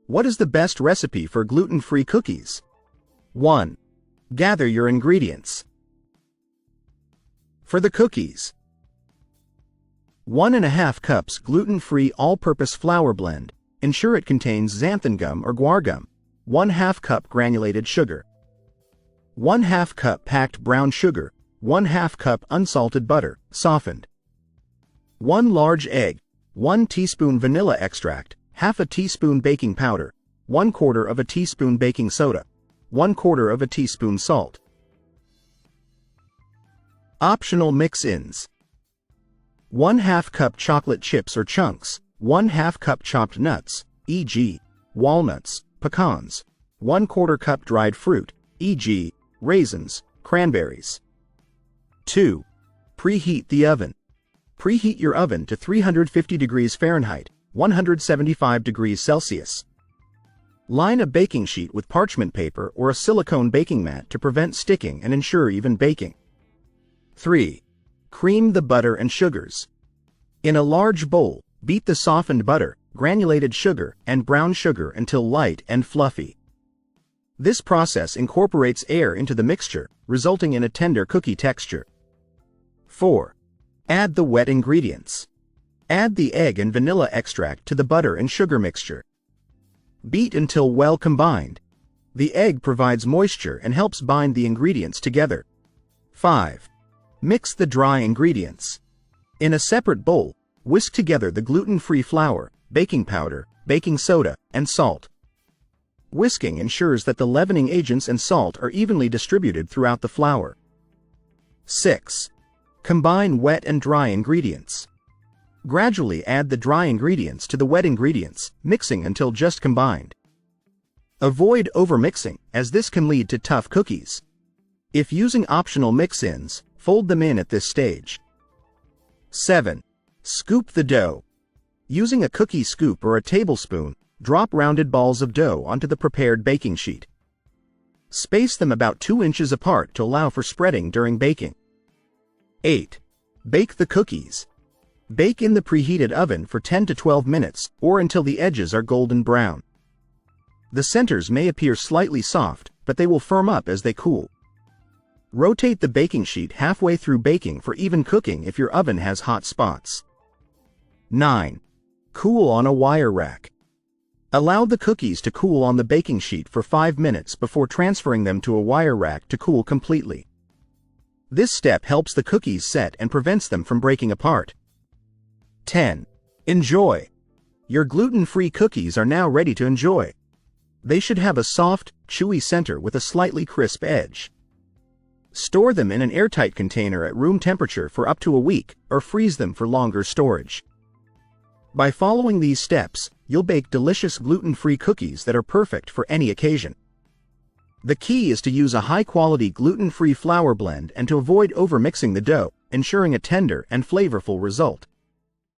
What is the best recipe for gluten-free cookies? 1. Gather your ingredients. For the cookies: 1½ cups gluten-free all-purpose flour blend. Ensure it contains xanthan gum or guar gum. 1/2 cup granulated sugar. 1/2 cup packed brown sugar. 1/2 cup unsalted butter, softened. 1 large egg. 1 teaspoon vanilla extract. 1/2 teaspoon baking powder. 1/4 teaspoon baking soda. 1/4 teaspoon salt. Optional mix-ins: 1/2 cup chocolate chips or chunks. 1/2 cup chopped nuts, e.g., walnuts, pecans. 1/4 cup dried fruit, e.g., raisins, cranberries. 2. Preheat the oven. Preheat your oven to 350 degrees Fahrenheit, 175 degrees Celsius. Line a baking sheet with parchment paper or a silicone baking mat to prevent sticking and ensure even baking. 3. Cream the butter and sugars. In a large bowl, beat the softened butter, granulated sugar, and brown sugar until light and fluffy. This process incorporates air into the mixture, resulting in a tender cookie texture. 4. Add the wet ingredients. Add the egg and vanilla extract to the butter and sugar mixture. Beat until well combined. The egg provides moisture and helps bind the ingredients together. 5. Mix the dry ingredients. In a separate bowl, whisk together the gluten-free flour, baking powder, baking soda, and salt. Whisking ensures that the leavening agents and salt are evenly distributed throughout the flour. 6. Combine wet and dry ingredients. Gradually add the dry ingredients to the wet ingredients, mixing until just combined. Avoid overmixing, as this can lead to tough cookies. If using optional mix-ins, fold them in at this stage. 7. Scoop the dough. Using a cookie scoop or a tablespoon, drop rounded balls of dough onto the prepared baking sheet. Space them about 2 inches apart to allow for spreading during baking. 8. Bake the cookies. Bake in the preheated oven for 10 to 12 minutes, or until the edges are golden brown. The centers may appear slightly soft, but they will firm up as they cool. Rotate the baking sheet halfway through baking for even cooking if your oven has hot spots. 9. Cool on a wire rack. Allow the cookies to cool on the baking sheet for 5 minutes before transferring them to a wire rack to cool completely. This step helps the cookies set and prevents them from breaking apart. 10. Enjoy. Your gluten-free cookies are now ready to enjoy. They should have a soft, chewy center with a slightly crisp edge. Store them in an airtight container at room temperature for up to a week, or freeze them for longer storage. By following these steps, you'll bake delicious gluten-free cookies that are perfect for any occasion. The key is to use a high-quality gluten-free flour blend and to avoid overmixing the dough, ensuring a tender and flavorful result.